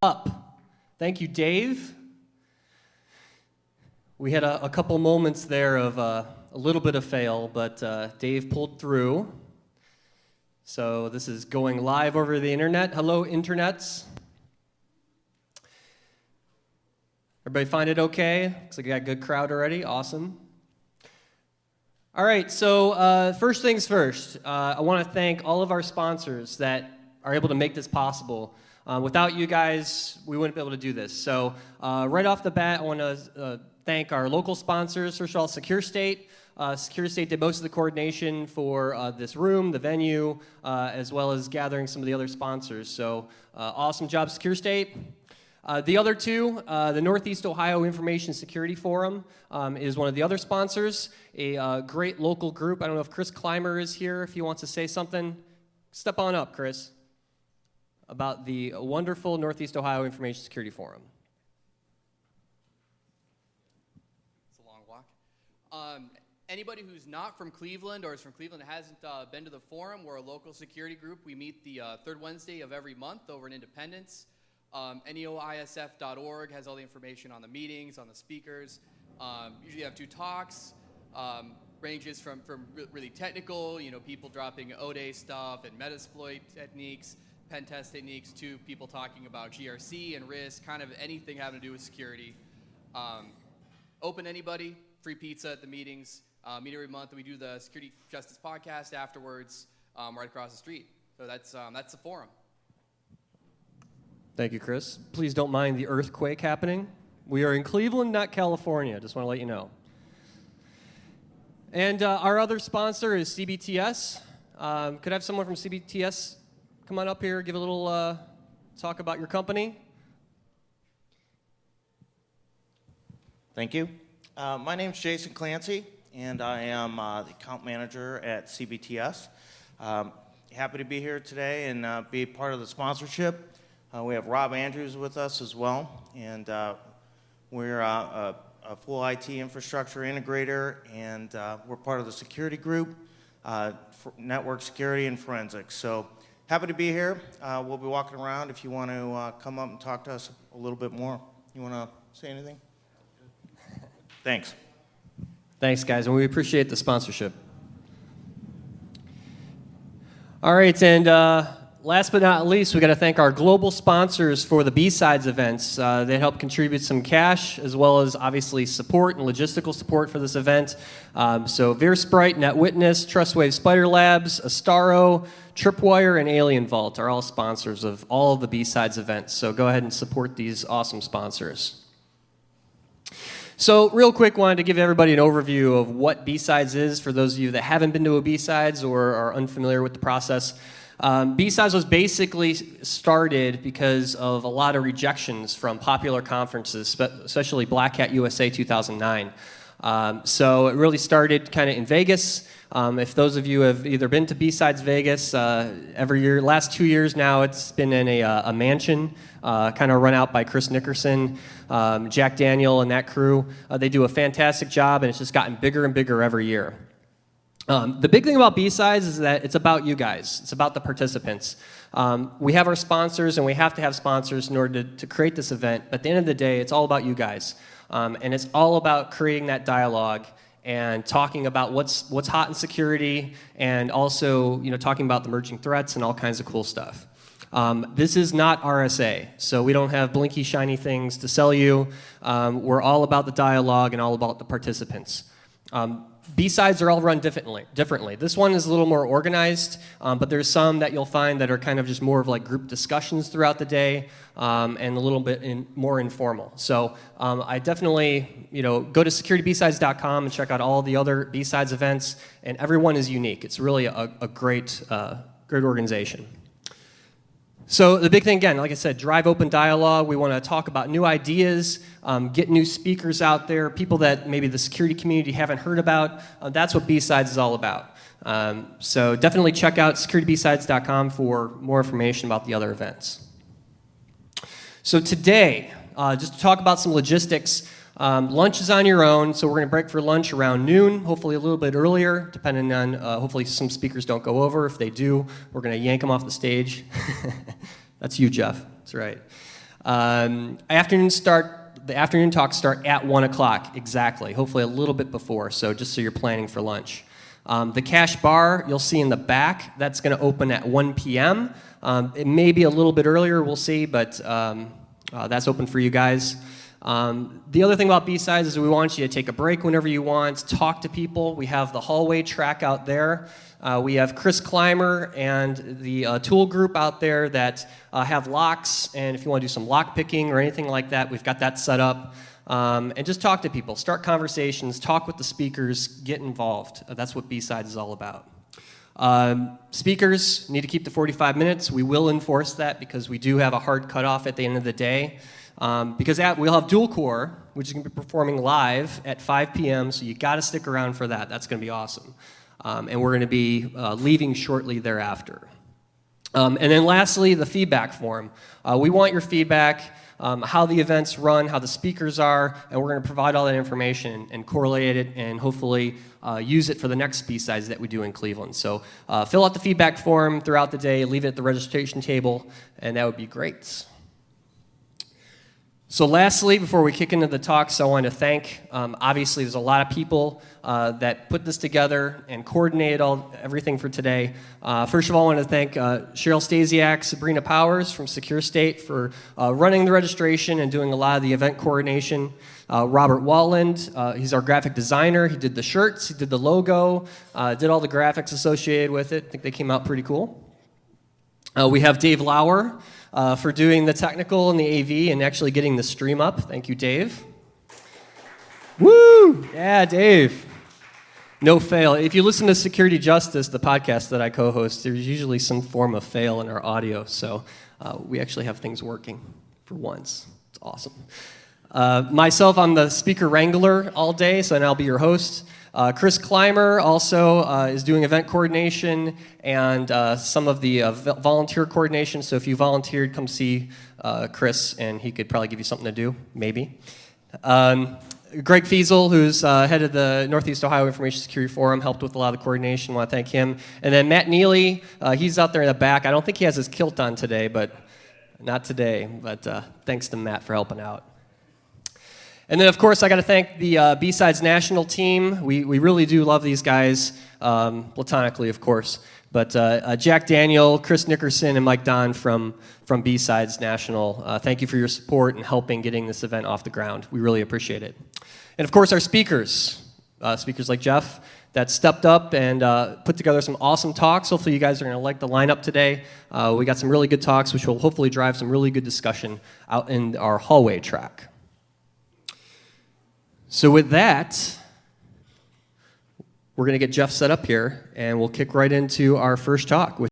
up. Thank you, Dave. We had a couple moments there of a little bit of fail, but Dave pulled through. So this is going live over the internet. Hello, internets. Everybody find it okay? Looks like we got a good crowd already. Awesome. All right, so first things first. I want to thank all of our sponsors that are able to make this possible. Without you guys, we wouldn't be able to do this. So right off the bat, I want to thank our local sponsors. First of all, Secure State. Secure State did most of the coordination for this room, the venue, as well as gathering some of the other sponsors. So awesome job, Secure State. The other two, the Northeast Ohio Information Security Forum is one of the other sponsors, a great local group. I don't know if Chris Clymer is here, if he wants to say something. Step on up, Chris, about the wonderful Northeast Ohio Information Security Forum. It's a long walk. Anybody who's not from Cleveland or is from Cleveland and hasn't been to the forum, we're a local security group. We meet the third Wednesday of every month over in Independence. neoisf.org has all the information on the meetings, on the speakers. Usually have two talks, ranges from really technical, people dropping ODA stuff and Metasploit techniques, pen test techniques, to people talking about GRC and risk, kind of anything having to do with security. Open to anybody, free pizza at the meetings. Meet every month, and we do the Security Justice podcast afterwards, right across the street. So that's the forum. Thank you, Chris. Please don't mind the earthquake happening. We are in Cleveland, not California. Just want to let you know. And our other sponsor is CBTS. Could I have someone from CBTS come on up here, give a little talk about your company? Thank you. My name's Jason Clancy, and I am the account manager at CBTS. Happy to be here today and be part of the sponsorship. We have Rob Andrews with us as well, and we're a full IT infrastructure integrator, and we're part of the security group, for network security and forensics. So happy to be here. We'll be walking around if you want to come up and talk to us a little bit more. You want to say anything? Thanks. Thanks, guys, and we appreciate the sponsorship. All right, and last but not least, we got to thank our global sponsors for the BSides events. They help contribute some cash as well as obviously support and logistical support for this event. So VeerSprite, NetWitness, TrustWave Spider Labs, Astaro, Tripwire, and Alien Vault are all sponsors of all of the BSides events. So go ahead and support these awesome sponsors. So real quick, wanted to give everybody an overview of what BSides is for those of you that haven't been to a BSides or are unfamiliar with the process. BSides was basically started because of a lot of rejections from popular conferences, especially Black Hat USA 2009. So it really started kind of in Vegas. If those of you have either been to BSides Vegas, every year, last 2 years now, it's been in a mansion, kind of run out by Chris Nickerson, Jack Daniel and that crew. They do a fantastic job, and it's just gotten bigger and bigger every year. The big thing about BSides is that it's about you guys. It's about the participants. We have our sponsors, and we have to have sponsors in order to create this event. But at the end of the day, it's all about you guys. And it's all about creating that dialogue and talking about what's hot in security, and also talking about the emerging threats and all kinds of cool stuff. This is not RSA, so we don't have blinky, shiny things to sell you. We're all about the dialogue and all about the participants. BSides are all run differently. This one is a little more organized, but there's some that you'll find that are kind of just more of like group discussions throughout the day, and a little bit more informal. So I definitely, go to securitybsides.com and check out all the other BSides events, and everyone is unique. It's really a great organization. So the big thing, again, like I said, drive open dialogue. We want to talk about new ideas, get new speakers out there, people that maybe the security community haven't heard about. That's what BSides is all about. So definitely check out securitybsides.com for more information about the other events. So today, just to talk about some logistics, lunch is on your own, so we're going to break for lunch around noon, hopefully a little bit earlier, depending on, hopefully some speakers don't go over. If they do, we're going to yank them off the stage. That's you, Jeff. That's right. The afternoon talks start at 1 o'clock, exactly, hopefully a little bit before, so just so you're planning for lunch. The cash bar, you'll see in the back, that's going to open at 1 p.m. It may be a little bit earlier, we'll see, but that's open for you guys. The other thing about BSides is we want you to take a break whenever you want, talk to people. We have the hallway track out there. We have Chris Clymer and the tool group out there that have locks, and if you want to do some lock picking or anything like that, we've got that set up. And just talk to people, start conversations, talk with the speakers, get involved. That's what BSides is all about. Speakers need to keep the 45 minutes. We will enforce that because we do have a hard cutoff at the end of the day. Because we'll have dual core, which is going to be performing live at 5 p.m., so you got to stick around for that. That's going to be awesome. And we're going to be leaving shortly thereafter. And then lastly, the feedback form. We want your feedback, how the events run, how the speakers are, and we're going to provide all that information and correlate it and hopefully use it for the next BSides that we do in Cleveland. So fill out the feedback form throughout the day, leave it at the registration table, and that would be great. So lastly, before we kick into the talks, I want to thank, obviously there's a lot of people that put this together and coordinated everything for today. First of all, I want to thank Cheryl Stasiak, Sabrina Powers from Secure State for running the registration and doing a lot of the event coordination. Robert Walland, he's our graphic designer. He did the shirts, he did the logo, did all the graphics associated with it. I think they came out pretty cool. We have Dave Lauer, for doing the technical and the AV and actually getting the stream up. Thank you, Dave. Woo! Yeah, Dave. No fail. If you listen to Security Justice, the podcast that I co-host, there's usually some form of fail in our audio, so we actually have things working for once. It's awesome. Myself, I'm the speaker wrangler all day, so I'll be your host. Chris Clymer also is doing event coordination and some of the volunteer coordination. So if you volunteered, come see Chris, and he could probably give you something to do, maybe. Greg Fiesel, who's head of the Northeast Ohio Information Security Forum, helped with a lot of the coordination. I want to thank him. And then Matt Neely, he's out there in the back. I don't think he has his kilt on today, but not today. But thanks to Matt for helping out. And then, of course, I got to thank the BSides national team. We really do love these guys, platonically, of course. But Jack Daniel, Chris Nickerson, and Mike Don from BSides National, thank you for your support and helping getting this event off the ground. We really appreciate it. And, of course, our speakers, speakers like Jeff, that stepped up and put together some awesome talks. Hopefully you guys are going to like the lineup today. We got some really good talks, which will hopefully drive some really good discussion out in our hallway track. So with that, we're going to get Jeff set up here, and we'll kick right into our first talk with